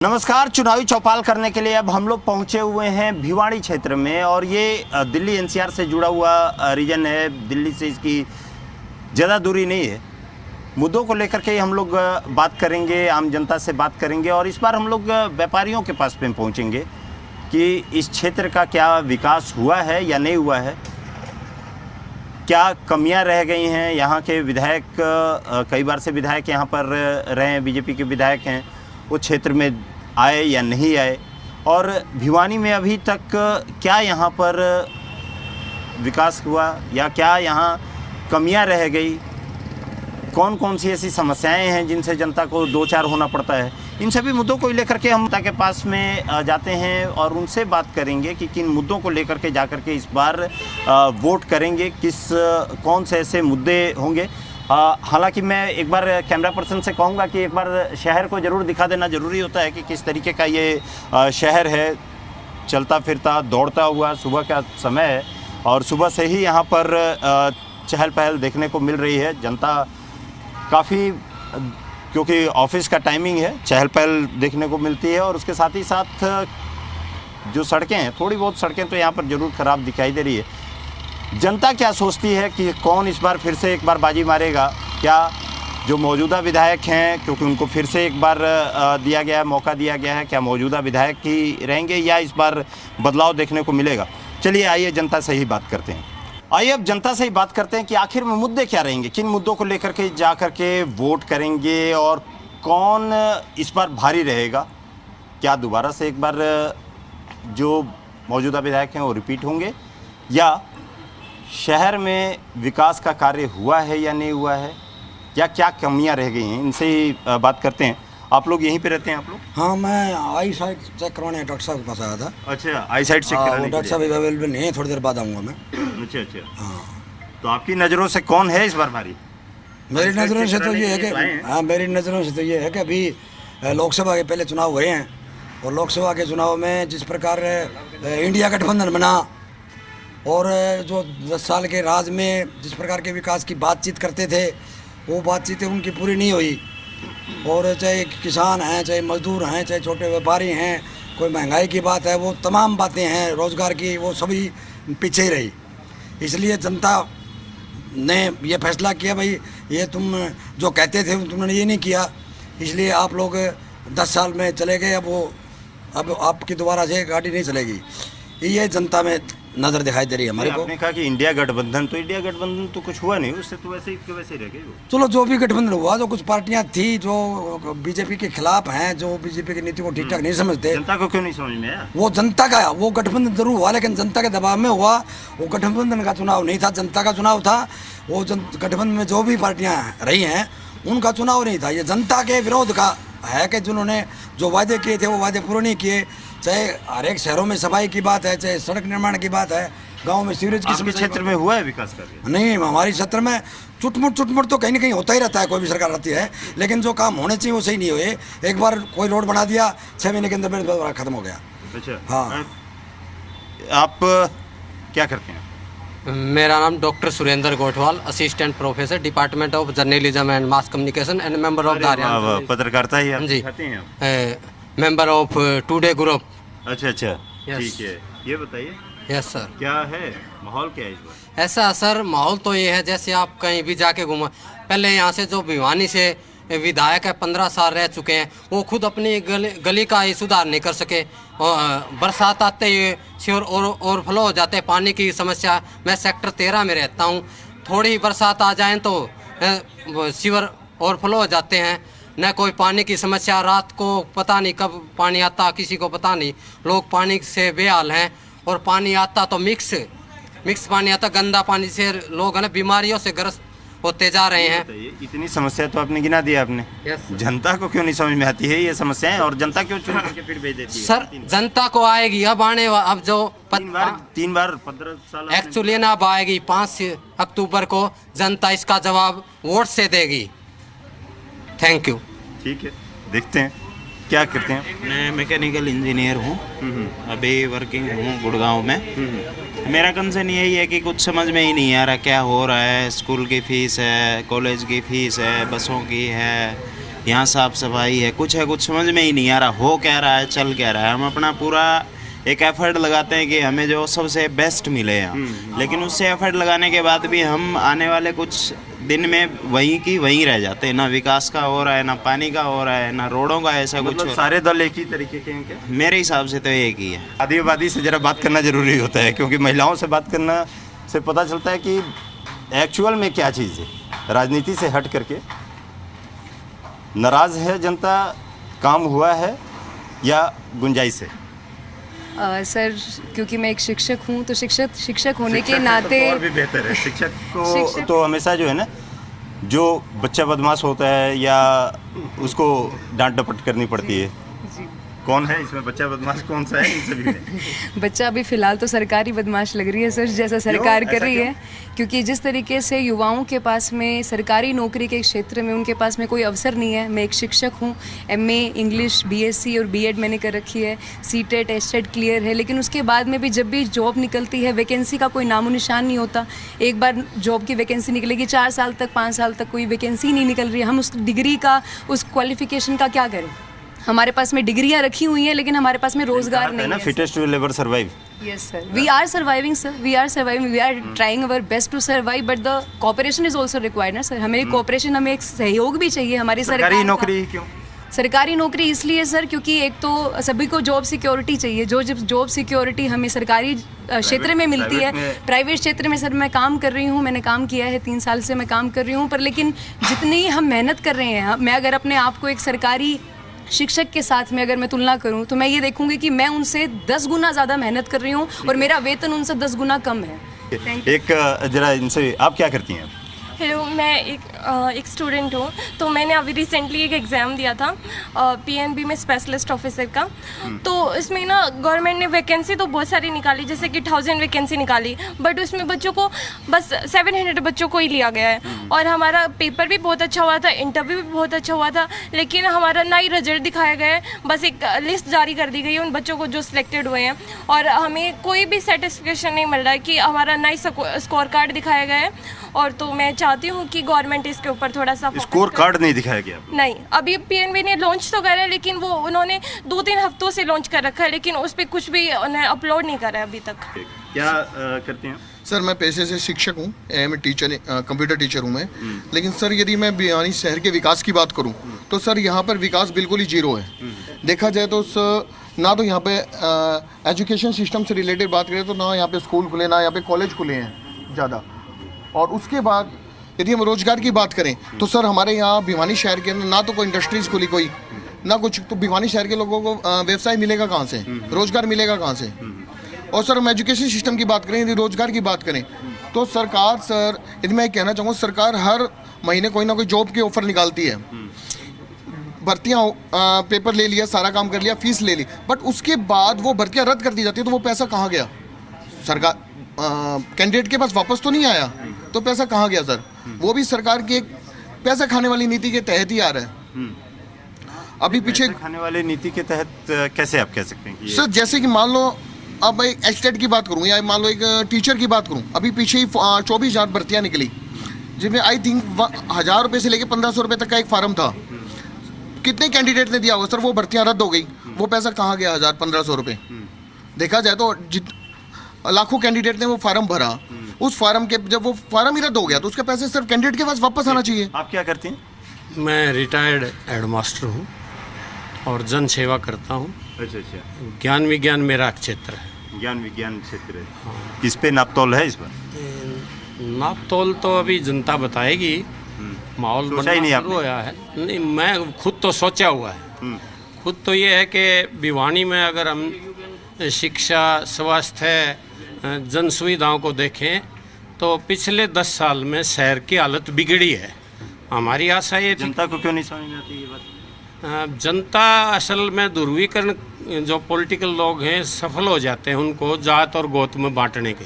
नमस्कार। चुनावी चौपाल करने के लिए अब हम लोग पहुंचे हुए हैं भिवाड़ी क्षेत्र में और ये दिल्ली एनसीआर से जुड़ा हुआ रीजन है। दिल्ली से इसकी ज़्यादा दूरी नहीं है। मुद्दों को लेकर के हम लोग बात करेंगे, आम जनता से बात करेंगे और इस बार हम लोग व्यापारियों के पास में पहुंचेंगे कि इस क्षेत्र का क्या विकास हुआ है या नहीं हुआ है, क्या कमियां रह गई हैं। यहाँ के विधायक कई बार से विधायक यहाँ पर रहे हैं, बीजेपी के विधायक हैं, वो क्षेत्र में आए या नहीं आए और भिवानी में अभी तक क्या यहाँ पर विकास हुआ या क्या यहाँ कमियां रह गई, कौन कौन सी ऐसी समस्याएं हैं जिनसे जनता को दो चार होना पड़ता है। इन सभी मुद्दों को लेकर के हम जनता के पास में जाते हैं और उनसे बात करेंगे कि किन मुद्दों को लेकर के जाकर के इस बार वोट करेंगे, कौन से ऐसे मुद्दे होंगे। हालांकि मैं एक बार कैमरा पर्सन से कहूँगा कि एक बार शहर को ज़रूर दिखा देना ज़रूरी होता है कि किस तरीके का ये शहर है, चलता फिरता दौड़ता हुआ सुबह का समय है और सुबह से ही यहाँ पर चहल पहल देखने को मिल रही है। जनता काफ़ी, क्योंकि ऑफिस का टाइमिंग है, चहल पहल देखने को मिलती है और उसके साथ ही साथ जो सड़कें हैं, थोड़ी बहुत सड़कें तो यहाँ पर ज़रूर ख़राब दिखाई दे रही है। जनता क्या सोचती है कि कौन इस बार फिर से एक बार बाजी मारेगा, क्या जो मौजूदा विधायक हैं, क्योंकि उनको फिर से एक बार दिया गया है, मौका दिया गया है, क्या मौजूदा विधायक ही रहेंगे या इस बार बदलाव देखने को मिलेगा। चलिए आइए जनता से ही बात करते हैं। आइए अब जनता से ही बात करते हैं कि आखिर में मुद्दे क्या रहेंगे, किन मुद्दों को लेकर के जा कर के वोट करेंगे और कौन इस बार भारी रहेगा। क्या दोबारा से एक बार जो मौजूदा विधायक हैं वो रिपीट होंगे या शहर में विकास का कार्य हुआ है या नहीं हुआ है, या क्या कमियां रह गई हैं, इनसे ही बात करते हैं। आप लोग यहीं पे रहते हैं आप लोग? हाँ, मैं आई साइट चेक करवाने डॉक्टर साहब के पास आया था। अच्छा, आई साइट चेक कराने? डॉक्टर साहब अवेलेबल नहीं है, थोड़ी देर बाद आऊँगा मैं। अच्छा। हाँ, तो आपकी नज़रों से कौन है इस बार भारी? मेरी नज़रों से तो ये है कि मेरी नज़रों से तो ये है कि अभी लोकसभा के पहले चुनाव हुए हैं और लोकसभा के चुनाव में जिस प्रकार इंडिया गठबंधन बना और जो 10 साल के राज में जिस प्रकार के विकास की बातचीत करते थे, वो बातचीतें उनकी पूरी नहीं हुई। और चाहे किसान हैं, चाहे मजदूर हैं, चाहे छोटे व्यापारी हैं, कोई महंगाई की बात है, वो तमाम बातें हैं रोज़गार की, वो सभी पीछे ही रही। इसलिए जनता ने ये फैसला किया, भाई ये तुम जो कहते थे तुमने ये नहीं किया, इसलिए आप लोग 10 साल में चले गए, अब आपकी दोबारा से गाड़ी नहीं चलेगी। ये जनता में नज़र दिखाई दे रही है हमारे को। आपने कहा कि इंडिया गठबंधन तो कुछ हुआ नहीं, उससे तो वैसे ही रह गई वो। चलो, जो भी गठबंधन हुआ, जो कुछ पार्टियां थी जो बीजेपी के खिलाफ हैं, जो बीजेपी की नीति को ठीक ठाक नहीं समझते, जनता को क्यों नहीं समझ में आया? वो जनता का वो गठबंधन जरूर हुआ, लेकिन जनता के दबाव में हुआ। वो गठबंधन का चुनाव नहीं था, जनता का चुनाव था। वो गठबंधन में जो भी पार्टियाँ रही हैं उनका चुनाव नहीं था, ये जनता के विरोध का है कि जिन्होंने जो वादे किए थे वो वादे पूरे नहीं किए। चाहे हर एक शहरों में सफाई की बात है, चाहे सड़क निर्माण की बात है, गांव में सीवरेज की समस्या। क्षेत्र में हुआ है विकास कार्य? नहीं, हमारी क्षेत्र में चुटमुट तो कहीं ना कहीं होता ही रहता है, कोई भी सरकार रहती है, लेकिन जो काम होने चाहिए वो सही नहीं हुए। एक बार कोई रोड बना दिया, 6 महीने के अंदर खत्म हो गया। अच्छा, हाँ। आप क्या करते हैं? मेरा नाम doctor Surendra Gothwal, assistant professor, department of journalism and mass communication and member of the पत्रकारिता ही आप जी सिखाते हैं आप? Member of today group. अच्छा, ठीक है। ये बताइए, यस सर, क्या है माहौल, क्या है इस बार? ऐसा सर माहौल तो ये है जैसे आप कहीं भी जाके घूमा। पहले यहाँ से जो भिवानी से विधायक है, 15 साल रह चुके हैं, वो खुद अपनी गली का ही सुधार नहीं कर सके। बरसात आते ही सीवर ओवरफ्लो हो जाते हैं, पानी की समस्या। मैं सेक्टर 13 में रहता हूँ, थोड़ी बरसात आ जाए तो सीवर ओवरफ्लो हो जाते हैं, न कोई पानी की समस्या। रात को पता नहीं कब पानी आता, किसी को पता नहीं। लोग पानी से बेहाल हैं और पानी आता तो मिक्स पानी आता, गंदा पानी से लोग है ना बीमारियों से ग्रस्त होते जा रहे हैं। इतनी समस्या तो आपने गिना दिया आपने। जनता को क्यों नहीं समझ में आती है ये समस्याएं, और जनता क्यों चुन करके फिर भेज देती है? सर, जनता को आएगी अब अब जो 3 बार 15 साल एक्चुअली ना अब आएगी 5 अक्टूबर को जनता इसका जवाब वोट से देगी। Thank you. ठीक है, देखते हैं क्या करते हैं। मैं मैकेनिकल इंजीनियर हूँ, अभी वर्किंग हूँ गुड़गांव में। मेरा कंसर्न यही है कि कुछ समझ में ही नहीं आ रहा क्या हो रहा है। स्कूल की फ़ीस है, कॉलेज की फ़ीस है, बसों की है, यहाँ साफ सफाई है, कुछ समझ में ही नहीं आ रहा, हो क्या रहा है, चल क्या रहा है। हम अपना पूरा एक एफर्ट लगाते हैं कि हमें जो सबसे बेस्ट मिले यहाँ, लेकिन उससे एफर्ट लगाने के बाद भी हम आने वाले कुछ दिन में वहीं की वहीं रह जाते हैं। ना विकास का हो रहा है, ना पानी का हो रहा है, ना रोडों का, ऐसा कुछ मतलब सारे दल एक ही तरीके के हैं क्या? मेरे हिसाब से तो एक ही है। आदिवादी से ज़रा बात करना ज़रूरी होता है, क्योंकि महिलाओं से बात करना से पता चलता है कि एक्चुअल में क्या चीज़ है। राजनीति से हट करके नाराज़ है जनता, काम हुआ है या गुंजाइश है? सर, क्योंकि मैं एक शिक्षक हूँ तो शिक्षक होने के शिक्षक नाते तो और भी बेहतर है। शिक्षक को तो हमेशा जो है ना, जो बच्चा बदमाश होता है या उसको डांट डपट करनी पड़ती है। कौन है इसमें बच्चा बदमाश, कौन सा है इन सभी में? बच्चा अभी फ़िलहाल तो सरकारी बदमाश लग रही है सर, जैसा सरकार कर रही है। क्योंकि जिस तरीके से युवाओं के पास में सरकारी नौकरी के क्षेत्र में उनके पास में कोई अवसर नहीं है। मैं एक शिक्षक हूँ, MA इंग्लिश, BSc और B.Ed मैंने कर रखी है, CTET STET क्लियर है, लेकिन उसके बाद में भी जब भी जॉब निकलती है वैकेंसी का कोई नामो निशान नहीं होता। एक बार जॉब की वैकेंसी निकलेगी, 4 साल तक 5 साल तक कोई वैकेंसी नहीं निकल रही है। हम उस डिग्री का, उस क्वालिफिकेशन का क्या करें? हमारे पास में डिग्रियां रखी हुई हैं लेकिन हमारे पास में रोजगार नहीं है। Fittest to labour survive. Yes sir, we are surviving sir, we are trying our best to survive, but the cooperation is also required ना सर। हमें कोऑपरेशन, हमें एक सहयोग भी चाहिए हमारी सरकारी नौकरी क्यों? सरकारी नौकरी इसलिए सर क्योंकि एक तो सभी को जॉब सिक्योरिटी चाहिए। जॉब सिक्योरिटी हमें सरकारी क्षेत्र में मिलती है। प्राइवेट क्षेत्र में सर मैं काम कर रही हूँ, मैंने काम किया है, 3 साल से मैं काम कर रही हूँ, पर लेकिन जितनी हम मेहनत कर रहे हैं, मैं अगर अपने आप को एक सरकारी शिक्षक के साथ में अगर मैं तुलना करूं तो मैं ये देखूंगी कि मैं उनसे 10 गुना ज़्यादा मेहनत कर रही हूं और मेरा वेतन उनसे 10 गुना कम है। एक जरा इनसे, आप क्या करती हैं? हेलो, मैं एक स्टूडेंट हूँ। तो मैंने अभी रिसेंटली एक एग्ज़ाम दिया था PNB में स्पेशलिस्ट ऑफिसर का। तो इसमें ना गवर्नमेंट ने वैकेंसी तो बहुत सारी निकाली, जैसे कि 1000 वैकेंसी निकाली, बट उसमें बच्चों को बस 700 बच्चों को ही लिया गया है। और हमारा पेपर भी बहुत अच्छा हुआ था, इंटरव्यू भी बहुत अच्छा हुआ था, लेकिन हमारा ना ही रिजल्ट दिखाया गया है, बस एक लिस्ट जारी कर दी गई है उन बच्चों को जो सिलेक्टेड हुए हैं, और हमें कोई भी सेटिस्फिकेशन नहीं मिल रहा है कि हमारा ना ही स्कोर कार्ड दिखाया गया है। और तो मैं चाहती हूँ कि गवर्नमेंट इसके ऊपर थोड़ा सा स्कोर कार्ड नहीं दिखाया गया? नहीं, अभी PNB ने लॉन्च तो करा है, लेकिन वो उन्होंने 2-3 हफ्तों से लॉन्च कर रखा है, लेकिन उस पर कुछ भी उन्हें अपलोड नहीं करा है अभी तक। क्या करते हैं सर? मैं पेशे से शिक्षक हूँ, मैं टीचर, कंप्यूटर टीचर हूँ मैं। लेकिन सर यदि मैं भिवानी शहर के विकास की बात करूँ तो सर यहाँ पर विकास बिल्कुल ही जीरो है। देखा जाए तो ना तो यहाँ पे एजुकेशन सिस्टम से रिलेटेड बात करें तो ना यहाँ पे स्कूल खुले, ना यहाँ पे कॉलेज खुले हैं ज़्यादा। और उसके बाद यदि हम रोजगार की बात करें तो सर हमारे यहाँ भिवानी शहर के अंदर ना तो कोई इंडस्ट्रीज़ खुली कोई, ना कुछ, तो भिवानी शहर के लोगों को व्यवसाय मिलेगा कहाँ से, रोजगार मिलेगा कहाँ से? और सर हम एजुकेशन सिस्टम की बात करें, यदि रोजगार की बात करें तो सरकार, सर यदि मैं कहना चाहूँगा, सरकार हर महीने कोई ना कोई जॉब के ऑफर निकालती है। भर्तियाँ, पेपर ले लिया, सारा काम कर लिया, फीस ले ली, बट उसके बाद वो भर्तियाँ रद्द कर दी जाती है। तो वो पैसा कहाँ गया? सरकार कैंडिडेट के पास वापस तो नहीं आया, तो पैसा कहाँ गया सर? वो भी सरकार की एक पैसा खाने वाली नीति के तहत ही आ रहा है। अभी पीछे खाने वाली नीति के तहत कैसे आप कह सकते हैं सर? जैसे कि मान लो, अब मैं एस्टेट की बात करूँ या मान लो एक टीचर की बात करूँ, अभी पीछे ही 24,000 भर्तियाँ निकली, जिसमें आई थिंक 1000 रुपये से लेकर 1500 रुपये तक का एक फार्म था। कितने कैंडिडेट ने दिया होगा सर? वो भर्तियाँ रद्द हो गई, वो पैसा कहाँ गया? 1000-1500 रुपये। देखा जाए तो लाखों कैंडिडेट ने वो फार्म भरा, उस फार्म के जब वो फार्म ही रद्द हो गया तो उसके पैसे सिर्फ कैंडिडेट के पास वापस आना चाहिए। आप क्या करती हैं? मैं रिटायर्ड हेडमास्टर हूँ और जन सेवा करता हूँ। अच्छा। ज्ञान विज्ञान मेरा क्षेत्र है। ज्ञान विज्ञान क्षेत्र है। किस पे नापतोल है इस पर? नापतोल तो अभी जनता बताएगी, माहौल बनना शुरू हुआ है। नहीं, मैं खुद तो सोचा हुआ है। खुद तो ये है कि भिवानी में अगर हम शिक्षा, स्वास्थ्य, जन सुविधाओं को देखें तो पिछले 10 साल में शहर की हालत बिगड़ी है। हमारी आशा ये थी, जनता को क्यों नहीं समझ में आती ये बात? जनता असल में ध्रुवीकरण, जो पॉलिटिकल लोग हैं सफल हो जाते हैं उनको जात और गोत में बांटने के,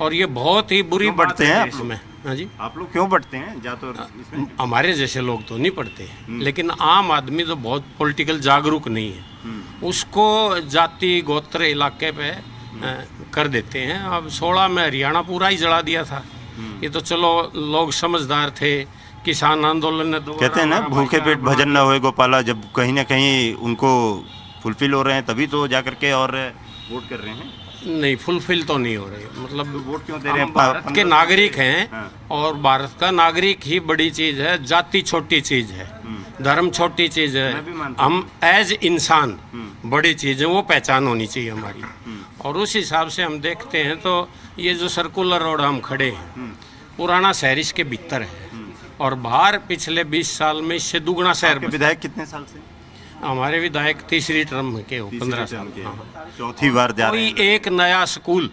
और ये बहुत ही बुरी बात है इसमें। हाँ जी, आप लोग क्यों बढ़ते हैं जात और इसमें? हमारे जैसे लोग तो नहीं पढ़ते हैं, लेकिन आम आदमी तो बहुत पॉलिटिकल जागरूक नहीं है, उसको जाति गोत्र इलाके पे कर देते हैं। अब 16 में हरियाणा पूरा ही जला दिया था। ये तो चलो लोग समझदार थे किसान आंदोलन ने दोबारा कहते हैं ना, हमारा भूखे पेट भाईचारा भजन न होए गोपाला, जब कहीं ना कहीं उनको फुलफिल हो रहे हैं तभी तो जा करके और वोट कर रहे हैं। नहीं, फुलफिल तो नहीं हो रही। मतलब वोट क्यों दे रहे हैं? हम भारत के नागरिक हैं हाँ। और भारत का नागरिक ही बड़ी चीज है, जाति छोटी चीज है, धर्म छोटी चीज मैं भी है, मानता हूँ। हम एज इंसान बड़ी चीज है, वो पहचान होनी चाहिए हमारी। और उस हिसाब से हम देखते हैं तो ये जो सर्कुलर रोड हम खड़े हैं, पुराना शहर इसके भीतर है और बाहर पिछले 20 साल में इससे दुगना शहर आपके विधायक कितने साल से? हमारे विधायक तीसरी टर्म के हो, 15 तीसरे साल टर्म के हाँ। हैं। चौथी बार जा रहे कोई हैं। एक नया स्कूल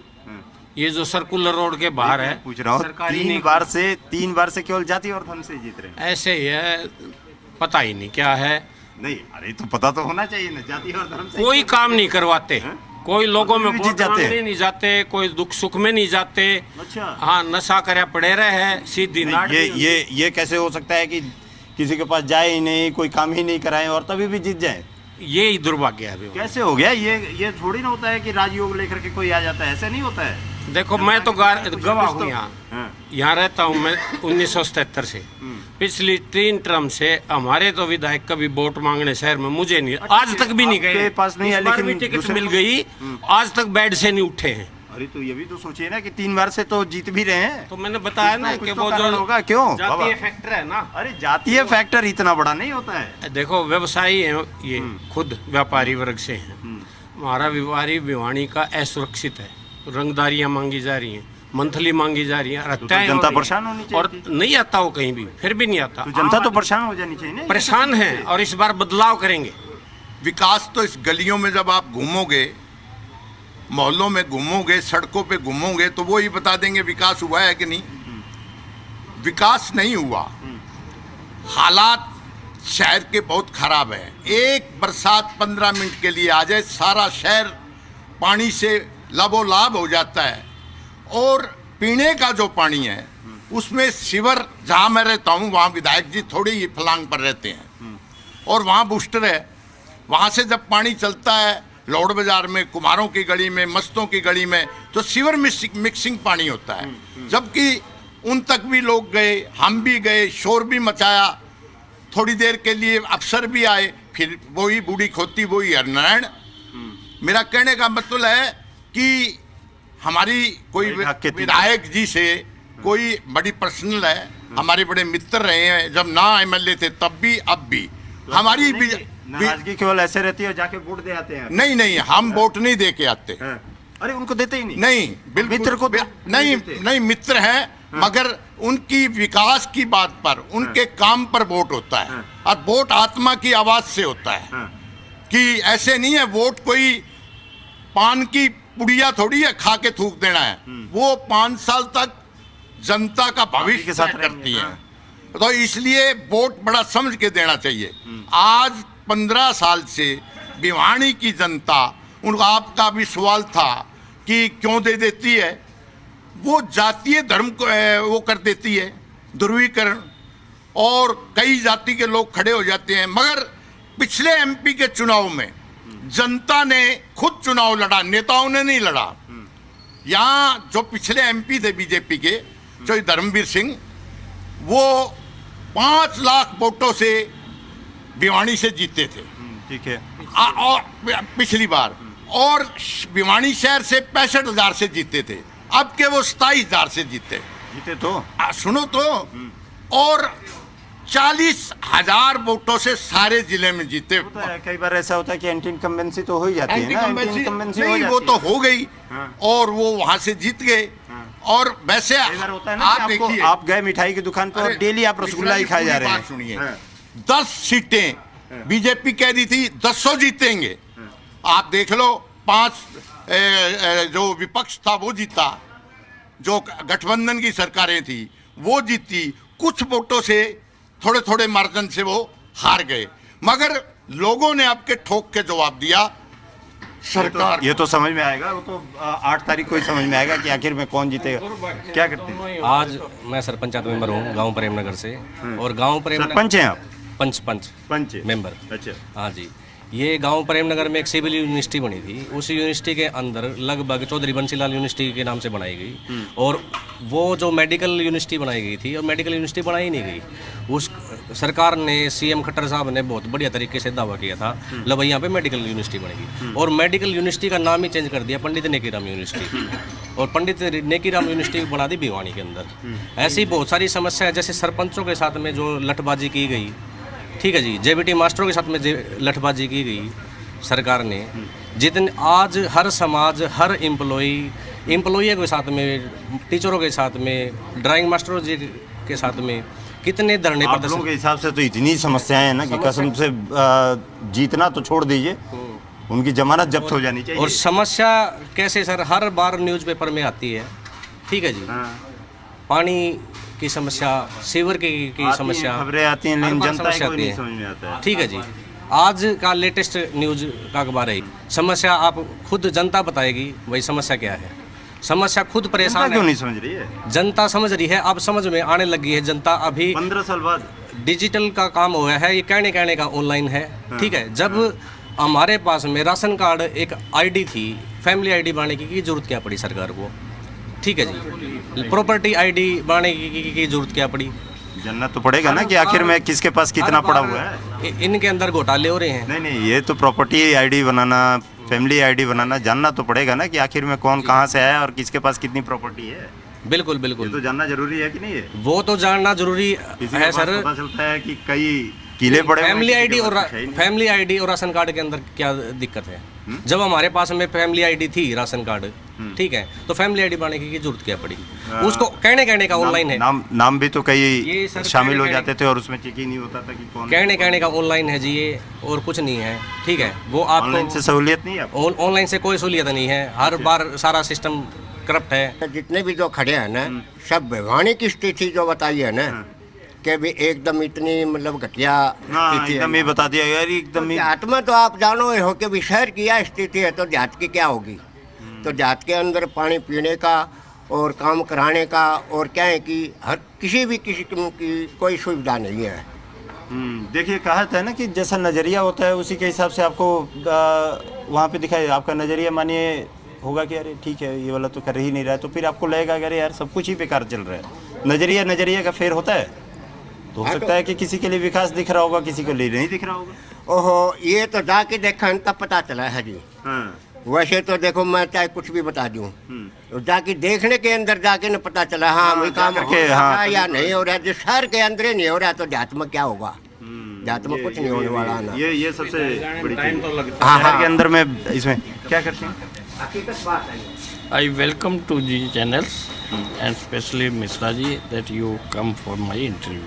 ये जो सर्कुलर रोड के बाहर है, पूछ रहा हूँ, सरकारी तीन नहीं- बार से केवल जाति और धर्म से जीत रहे हैं। ऐसे ही है, पता ही नहीं क्या है। नहीं, अरे तो पता तो होना चाहिए ना, जाति और धर्म से। कोई काम नहीं करवाते, कोई लोगों में भी वोट जीत जाते हैं। मांगने नहीं जाते, कोई दुख सुख में नहीं जाते। अच्छा। हाँ, नशा करे पड़े रहे हैं, सीधी नहीं, नाट ये कैसे हो सकता है कि किसी के पास जाए ही नहीं, कोई काम ही नहीं कराए और तभी भी जीत जाए? ये ही दुर्भाग्य है अभी। कैसे हो गया ये थोड़ी ना होता है कि राजयोग लेकर के कोई आ जाता है, ऐसे नहीं होता है। देखो, मैं तो गवाह हूँ यहाँ हाँ। यहाँ रहता हूँ मैं 1977 से। पिछली 3 टर्म से हमारे तो विधायक कभी वोट मांगने शहर में मुझे नहीं, आज तक भी नहीं गए। आपके पास नहीं है, इस बार लेकिन भी टिकट दूसरे मिल को- गई, आज तक बेड से नहीं उठे हैं। अरे तो ये भी तो सोचिए ना कि 3 बार से तो जीत भी रहे हैं। तो मैंने बताया ना कुछ कि तो वो कारण जो होगा, क्यों बाबा? जातीय फैक्टर है ना। अरे जातीय फैक्टर इतना बड़ा नहीं होता है। देखो, व्यवसायी हैं ये, खुद व्यापारी वर्ग से हैं। हमारा व्यापारी भिवानी का असुरक्षित है, रंगदारियां मांगी जा रही हैं, मंथली मांगी जा रही हैं, हत्याएं जनता हो रही हैं। परेशान होनी चाहिए और थी। नहीं आता वो कहीं भी, फिर भी नहीं आता। तो जनता तो परेशान हो जानी चाहिए ना। परेशान है और इस बार बदलाव करेंगे। विकास तो इस गलियों में जब आप घूमोगे, मोहल्लों में घूमोगे, सड़कों पे घूमोगे तो वो ही बता देंगे विकास हुआ है कि नहीं। विकास नहीं हुआ, हालात शहर के बहुत खराब है। एक बरसात 15 मिनट के लिए आ जाए, सारा शहर पानी से लबोलाब हो जाता है। और पीने का जो पानी है उसमें सीवर, जहाँ मैं रहता हूँ वहाँ विधायक जी थोड़ी ही फलांग पर रहते हैं और वहाँ बूस्टर है। वहाँ से जब पानी चलता है लौड़ बाजार में, कुम्हारों की गली में, मस्तों की गली में, तो सीवर मिक्सिंग पानी होता है। जबकि उन तक भी लोग गए, हम भी गए, शोर भी मचाया, थोड़ी देर के लिए अफसर भी आए, फिर वही बूढ़ी खोती वही हरनारायण। मेरा कहने का मतलब है कि हमारी कोई विधायक जी से कोई बड़ी पर्सनल है, हमारे बड़े मित्र रहे हैं, जब ना एमएलए थे तब भी अब भी हमारी नाराजगी केवल ऐसे रहती है, जाके वोट दे आते हैं। नहीं, हम वोट नहीं दे के आते। अरे उनको देते ही नहीं। नहीं, बिल्कुल मित्र को तो नहीं मित्र हैं, मगर उनकी विकास की बात पर, उनके काम पर वोट होता है। और वोट आत्मा की आवाज से होता है कि ऐसे नहीं है वोट कोई पान की पुड़िया थोड़ी है खा के थूक देना है। वो 5 साल तक जनता का भविष्य के साथ तय करती है। तो इसलिए वोट बड़ा समझ के देना चाहिए। आज 15 साल से भिवानी की जनता, उनका आपका भी सवाल था कि क्यों दे देती है, वो जातीय धर्म को वो कर देती है, ध्रुवीकरण, और कई जाति के लोग खड़े हो जाते हैं। मगर पिछले एमपी के चुनाव में जनता ने खुद चुनाव लड़ा, नेताओं ने नहीं लड़ा। यहाँ जो पिछले एमपी थे बीजेपी के, जो धर्मवीर सिंह, वो 5 लाख वोटों से भिवानी से जीते थे। ठीक है। और पिछली बार, और भिवानी शहर से 65,000 से जीते थे। अब के वो 27,000 से जीते तो सुनो तो, और 40,000 वोटों से सारे जिले में जीते। कई बार ऐसा होता है कि एंटी इनकम्बेंसी तो हो ही जाती है ना। इनकम्बेंसी नहीं, वो तो हो गई और वो वहां से जीत गए। और वैसे होता है ना, आप देखिए, आप गए मिठाई की दुकान पर और डेली आप रसगुल्ला ही खाए जा रहे हैं। सुनिए, 10 सीटें बीजेपी कह रही थी 10 जीतेंगे। आप देख लो, 5 जो विपक्ष था वो जीता, जो गठबंधन की सरकारें थी वो जीती, कुछ वोटों से, थोड़े थोड़े मार्जिन से वो हार गए। मगर लोगों ने आपके ठोक के जवाब दिया। सरकार ये तो समझ में आएगा, वो तो 8 तारीख को ही समझ में आएगा कि आखिर में कौन जीतेगा। क्या करते हैं? आज मैं सरपंचायत मेंबर हूँ गांव प्रेमनगर से, और गांव प्रेमनगर सरपंच हैं आप? पंच मेंबर। अच्छा। हाँ जी, ये गांव प्रेमनगर में एक सिविल यूनिवर्सिटी बनी थी। उस यूनिवर्सिटी के अंदर लगभग चौधरी बंसीलाल यूनिवर्सिटी के नाम से बनाई गई, और वो जो मेडिकल यूनिवर्सिटी बनाई गई थी, और मेडिकल यूनिवर्सिटी बनाई नहीं गई। उस सरकार ने, सीएम खट्टर साहब ने बहुत बढ़िया तरीके से दावा किया था लब यहाँ पे मेडिकल यूनिवर्सिटी बनेगी, और मेडिकल यूनिवर्सिटी का नाम ही चेंज कर दिया पंडित नेकीराम यूनिवर्सिटी, और पंडित नेकीराम यूनिवर्सिटी बना दी भिवानी के अंदर। ऐसी बहुत सारी समस्या है, जैसे सरपंचों के साथ में जो लठबाजी की गई, ठीक है जी, जेबीटी मास्टरों के साथ में लठबाजी की गई सरकार ने। जितने आज हर समाज, हर एम्प्लॉई के साथ में, टीचरों के साथ में, ड्राइंग मास्टरों जी के साथ में कितने धरने आप लोगों के हिसाब से तो इतनी समस्याएं हैं ना कि कसम से जीतना तो छोड़ दीजिए, उनकी जमानत जब्त हो जानी चाहिए। और समस्या कैसे सर, हर बार न्यूज़पेपर में आती है, ठीक है जी, पानी की समस्या, सीवर की समस्या, खबरें आती हैं, लेकिन जनता समस्या को आती नहीं समझ में आता है। ठीक है जी। आज का लेटेस्ट न्यूज़ का अखबार है, समस्या आप खुद जनता बताएगी वही समस्या क्या है। समस्या खुद परेशान क्यों नहीं समझ रही है? जनता समझ रही है, अब समझ में आने लगी है जनता। अभी 15 साल बाद डिजिटल का काम हुआ है, ये कहने का ऑनलाइन है, ठीक है। जब हमारे पास में राशन कार्ड एक आईडी थी, फैमिली आईडी बनाने की जरूरत क्या पड़ी सरकार को, ठीक है जी। प्रॉपर्टी आईडी बनाने की जरूरत क्या पड़ी? जानना तो पड़ेगा ना कि आखिर में किसके पास कितना पड़ा हुआ है। इनके अंदर घोटाले हो रहे हैं। नहीं, ये तो प्रॉपर्टी आईडी बनाना, फैमिली आईडी बनाना, जानना तो पड़ेगा ना कि आखिर में कौन कहाँ से आया और किसके पास कितनी प्रॉपर्टी है। बिल्कुल ये तो जानना जरूरी है कि नहीं है? वो तो जानना जरूरी है सर। पता चलता है कि कई किले पड़े। फैमिली आईडी और राशन कार्ड के अंदर क्या दिक्कत है? जब हमारे पास में फैमिली आईडी थी, राशन कार्ड, ठीक है, तो फैमिली आईडी बनाने की जरूरत क्या पड़ी? उसको कहने का ऑनलाइन है। नाम भी तो कई शामिल हो जाते थे और उसमें चेक ही नहीं होता था कि कौन। कहने का ऑनलाइन है जी ये, और कुछ नहीं है, ठीक है। वो आपको ऑनलाइन से सहूलियत नहीं है, ऑनलाइन से कोई सहूलियत नहीं है। हर बार सारा सिस्टम करप्ट है। जितने भी जो खड़े हैं ना, सब भिवानी की स्थिति जो बताई है ना, कि भी एकदम इतनी मतलब घटिया स्थिति एकदम ही बता दिया यार, एकदम ही। देहात में तो आप जानो हो कि भी शहर की यह स्थिति है, तो देहात की क्या होगी? तो देहात के अंदर पानी पीने का और काम कराने का और क्या है कि हर किसी किस्म की कोई सुविधा नहीं है। देखिए, कहा था ना कि जैसा नज़रिया होता है उसी के हिसाब से आपको वहाँ पे दिखाई। आपका नज़रिया मानिए होगा कि अरे ठीक है, ये वाला तो कर ही नहीं रहा है, तो फिर आपको लगेगा कि अरे यार सब कुछ ही बेकार चल रहा है। नज़रिया का फेर होता है, तो हो सकता है कि किसी के लिए विकास दिख रहा होगा, किसी के लिए नहीं दिख रहा होगा। ओहो, ये तो जाके देखा तब पता चला है जी। वैसे तो देखो, मैं चाहे कुछ भी बता दूं, तो जाके देखने के अंदर जाके न पता चला हाँ वही काम हो रहा है या नहीं हो रहा है। जो शहर के अंदर ही नहीं हो रहा है तो देहात में क्या होगा? देहात में कुछ नहीं होने वाला ना। ये सबसे बड़ी टाइम तो लगता है शहर के अंदर में। इसमें क्या करते हैं? हकीकत बात है। I welcome to the channels and especially Misra ji that you come for my interview.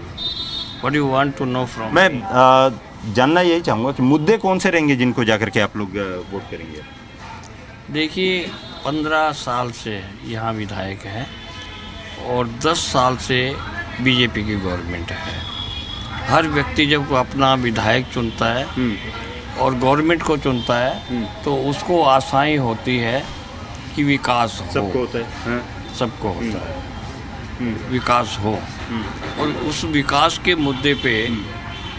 What do you want to know from मैं me? जानना यही चाहूँगा कि मुद्दे कौन से रहेंगे जिनको जाकर के आप लोग वोट करेंगे? देखिए, 15 साल से यहाँ विधायक है और 10 साल से बीजेपी की गवर्नमेंट है। हर व्यक्ति जब अपना विधायक चुनता है और गवर्नमेंट को चुनता है तो उसको आशाएं होती है कि विकास हो। सबको होता है, सबको होता है विकास हो। और उस विकास के मुद्दे पे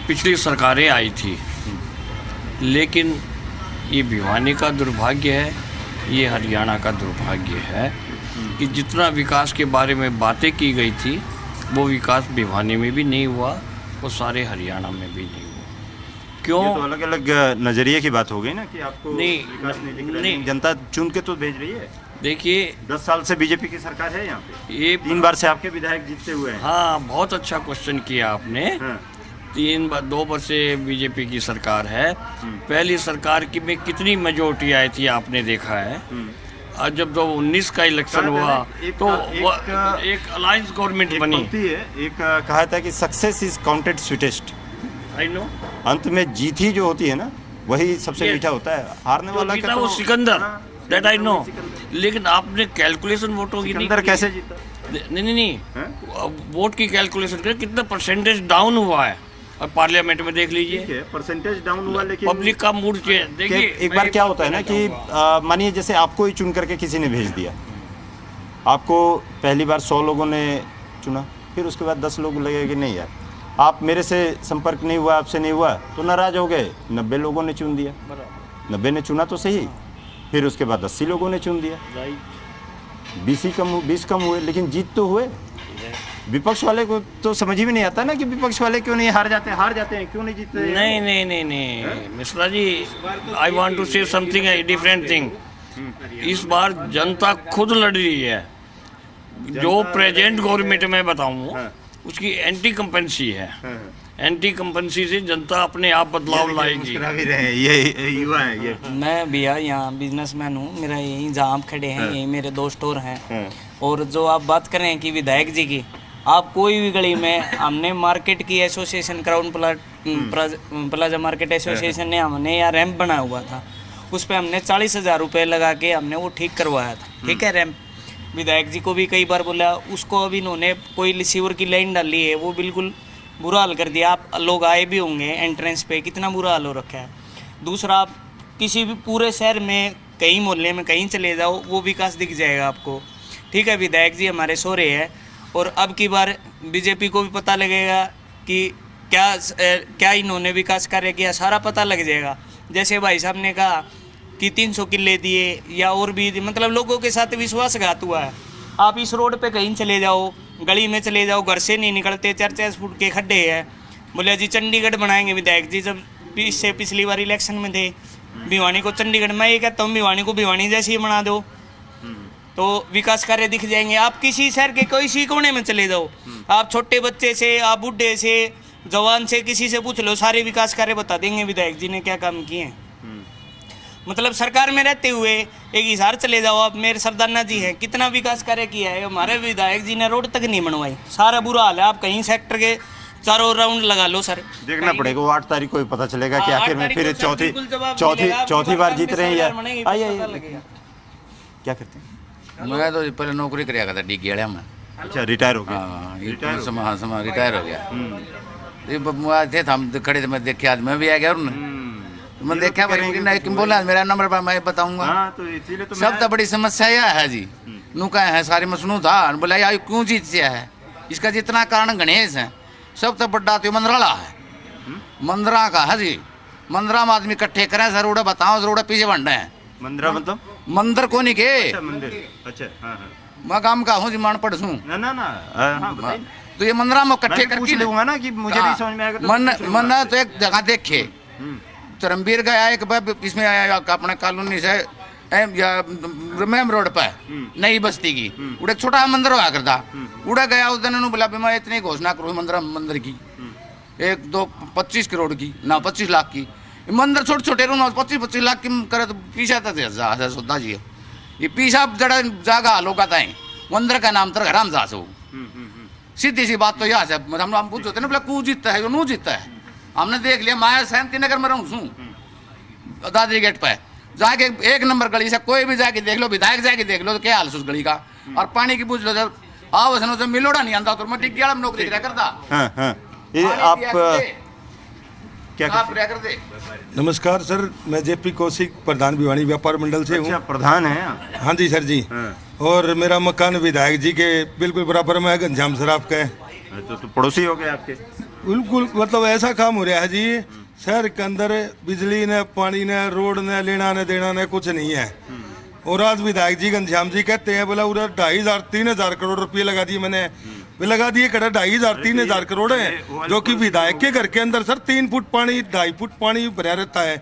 पिछली सरकारें आई थी, लेकिन ये भिवानी का दुर्भाग्य है, ये हरियाणा का दुर्भाग्य है कि जितना विकास के बारे में बातें की गई थी वो विकास भिवानी में भी नहीं हुआ और सारे हरियाणा में भी नहीं हुआ। क्यों? ये तो अलग अलग नजरिए की बात हो गई ना कि आपको नहीं, विकास नहीं दिख रहा है। नहीं। जनता चुन के तो भेज रही है। देखिए, 10 साल से बीजेपी की सरकार है यहाँ पे, ये 3 बार से आपके विधायक जीतते हुए हैं। हाँ, बहुत अच्छा क्वेश्चन किया आपने। 2 वर्ष से बीजेपी की सरकार है। पहली सरकार की में कितनी मेजोरिटी आई थी आपने देखा है। और जब 2019 का इलेक्शन हुआ तो एक अलायंस गवर्नमेंट बनी है। एक कहा था कि success is counted sweetest. I know, अंत में जीत ही जो होती है ना वही सबसे मीठा होता है। हारने वाला जीता वो सिकंदर, दैट आई नो। लेकिन आपने कैलकुलेशन वोटों की नहीं, कैसे जीता? नहीं, वोट की कैलकुलेशन कर कितना परसेंटेज डाउन हुआ है और पार्लियामेंट में देख लीजिए परसेंटेज डाउन हुआ, लेकिन पब्लिक का मूड चेंज। देखिए, एक बार क्या होता है ना कि मानिए जैसे आपको ही चुन करके किसी ने भेज दिया, आपको पहली बार 100 लोगों ने चुना, फिर उसके बाद 10 लोग लगे कि नहीं यार आप मेरे से संपर्क नहीं हुआ, आपसे नहीं हुआ, तो नाराज हो गए। 90 लोगों ने चुन दिया, 90 ने चुना तो सही, फिर उसके बाद 80 लोगों ने चुन दिया। 20 कम हुए, लेकिन जीत तो हुए। विपक्ष वाले को तो समझ ही में नहीं आता ना कि विपक्ष वाले क्यों नहीं हार जाते हैं, क्यों नहीं जीतते? नहीं Mishra ji, I want to say something different thing. इस बार जनता खुद लड़ रही है। जो प्रेजेंट गवर्नमेंट में बताऊं उसकी एंटी कंपेंसी है। एंटी कंपेंसी से जनता अपने आप बदलाव लाएगी। ये युवा है ये। मैं भैया यहाँ बिजनेसमैन हूँ, मेरा यहीं जहाँ आप खड़े हैं यहीं मेरे 2 स्टोर हैं। और जो आप बात कर रहे हैं कि विधायक जी की, आप कोई भी गली में, हमने मार्केट की association, Crowne Plaza market association ने हमने यहाँ रैंप बनाया हुआ था, उस पर हमने 40,000 रुपये लगा के हमने वो ठीक करवाया था। ठीक है, रैंप विधायक जी को भी कई बार बोला, उसको अभी इन्होंने कोई रिसीवर की लाइन डाली है, वो बिल्कुल बुरा हाल कर दिया। आप लोग आए भी होंगे एंट्रेंस पे, कितना बुरा हाल हो रखा है। दूसरा, आप किसी भी पूरे शहर में कहीं मोहल्ले में कहीं चले जाओ, वो विकास दिख जाएगा आपको। ठीक है, विधायक जी हमारे सो रहे हैं, और अब की बार बीजेपी को भी पता लगेगा कि क्या इन्होंने विकास कार्य किया, सारा पता लग जाएगा। जैसे भाई साहब ने कहा कि 300 किले दिए, या और भी, मतलब लोगों के साथ विश्वासघात हुआ है। आप इस रोड पे कहीं चले जाओ, गली में चले जाओ, घर से नहीं निकलते, 4-4 फुट के खड्डे हैं। बोले जी चंडीगढ़ बनाएंगे विधायक जी। जब इससे पिछली बार इलेक्शन में थे, भिवानी को चंडीगढ़, मैं ये कहता हूँ भिवानी को भिवानी जैसी ही बना दो, तो विकास कार्य दिख जाएंगे। आप किसी शहर के कोई सी कोने में चले जाओ, आप छोटे बच्चे से, आप बूढ़े से, जवान से, किसी से पूछ लो, सारे विकास कार्य बता देंगे विधायक जी ने क्या काम किए हैं। मतलब सरकार में रहते हुए एक हिसार चले जाओ आप, मेरे सरदाना जी हैं, कितना विकास कार्य किया है। हमारे विधायक जी ने रोड तक नहीं बनवाई, सारा बुरा हाल है। आप कहीं सेक्टर के चारों राउंड लगा लो सर, देखना पड़ेगा। वो 8 तारीख को ही पता चलेगा कि आखिर में फिर चौथी बार जीत रहे हैं या क्या करते हैं। मैं तो पहले नौकरी कराया करता डिग्गी वाले में। अच्छा, रिटायर हो गया? हाँ, रिटायर हो गया। थे हम खड़े थे, मैं देखे आदमी भी आ गया, मैं देखा भाई बोला मेरा नंबर पर मैं बताऊंगा। तो सब तो बड़ी समस्या यह है जी, नू कहे है सारी मैं सुनू था, बोला यार क्यों जीत से है, इसका जितना कारण गणेश है, सब तो बड़ा तो मंदराला है, मंदरा का है जी। मंदरा में आदमी इकट्ठे करें सर, उड़ा बताओ सर, उड़ा पीछे बन रहे हैं। मंदरा मतलब मंदिर को नहीं के? अच्छा, मंदिर। अच्छा, हाँ। मैं काम का हूँ जी, मान पढ़ूँ ना। तो ये मंदरा में इकट्ठे करके लूंगा ना कि मुझे नहीं समझ में आएगा। मन तो एक जगह देखे, तरमबीर गया एक इसमें आया अपने कॉलोनी से रमेम रोड पर नई बस्ती की, उड़े छोटा मंदिर हुआ करता, उड़ा गया उस दिन बोला मैं इतनी घोषणा करूँ मंदिर की, 25 करोड़ की ना 25 लाख की मंदिर, छोटे छोटे रूम 25-25 लाख की करे तो पीछा था सोदा जी। ये पीछा जड़ा जागा लोग आता है, मंदिर का नाम तर हराम सास हो। सीधी सी बात तो यहाँ से हम पूछते ना, बोला कू जीतता है नू जीतता है। हमने देख लिया, मैं शांति नगर में रहूँ दादरी गेट पे, जाके 1 नंबर गली से कोई भी जाके देख लो, विधायक जाके देख लो तो क्या हाल है उस गली का। और पानी की पूछ लो, जब आओ से मिलोड़ा नहीं आता तो मैं डिग्गी में नौकरी करा करता। ये आप क्या करते? नमस्कार सर, मैं जेपी कौशिक, प्रधान भिवानी व्यापार मंडल से हूँ। अच्छा, प्रधान है? हाँ जी सर जी। और मेरा मकान विधायक जी के बिल्कुल बराबर में है, घनश्याम सराफ का है। तो पड़ोसी हो गए आपके? बिल्कुल, मतलब ऐसा काम हो रहा है जी, शहर के अंदर बिजली ने, पानी ने, रोड ने, लेना ने देना ने कुछ नहीं है। और आज विधायक जी घनश्याम जी कहते हैं बोला उधर 2,500-3,000 करोड़ रुपये लगा दिए मैंने, लगा दिए कड़ा 2,500-3,000 करोड़ है, जो कि विधायक के घर के अंदर सर 3 फुट पानी 2.5 फुट पानी भरा रहता है।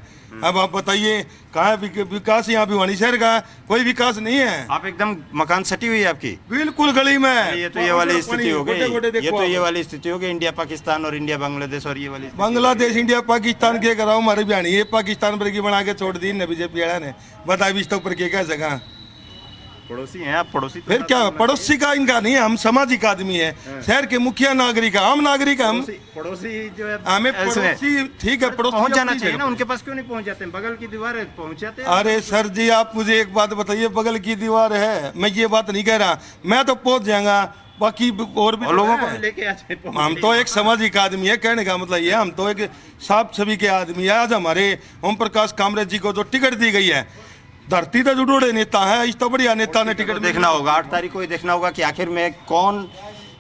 अब आप बताइए कहाँ विकास? यहाँ भिवानी शहर का कोई विकास नहीं है। आप एकदम मकान सटी हुई है आपकी? बिल्कुल गली में। ये तो ये वाली स्थिति हो गई, ये वाली स्थिति हो गई, इंडिया पाकिस्तान और इंडिया बांग्लादेश और ये वाली बांग्लादेश इंडिया पाकिस्तान के कराओ हमारे भिवानी ये पाकिस्तान पर की बना के छोड़ दी न बीजेपी वाला ने, बताइए इस ऊपर के क्या जगह। पड़ोसी हैं आप? पड़ोसी फिर क्या, पड़ोसी का इनका नहीं है, हम सामाजिक आदमी है, शहर के मुखिया नागरिक, आम नागरिक हम। पड़ोसी जो है हमें पड़ोसी, ठीक है, पड़ोसी पहुंच जाना चाहिए ना, उनके पास क्यों नहीं पहुंच जाते? बगल की दीवार है, पहुंच जाते हैं। अरे सर जी, आप मुझे एक बात बताइए, बगल की दीवार है, मैं ये बात नहीं कह रहा, मैं तो पहुंच जाऊंगा, बाकी और भी लोगों को लेके आ। हम तो एक सामाजिक आदमी है, कहने का मतलब ये, हम तो एक साफ सभी के आदमी है। आज हमारे ओम प्रकाश कामरेज जी को जो टिकट दी गई है, धरती तो जुड़ोड़े नेता है, इस तो बढ़िया नेता ने टिकट देखना होगा। 8 तारीख को ये देखना होगा कि आखिर में कौन,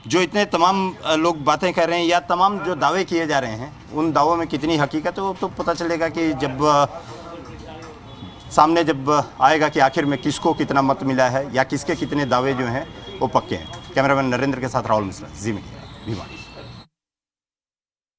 जो इतने तमाम लोग बातें कर रहे हैं या तमाम जो दावे किए जा रहे हैं, उन दावों में कितनी हकीकत है, वो तो पता चलेगा कि जब सामने जब आएगा कि आखिर में किसको कितना मत मिला है या किसके कितने दावे जो हैं वो पक्के हैं। कैमरामैन नरेंद्र के साथ राहुल मिश्रा, जी मीडिया, भिवानी।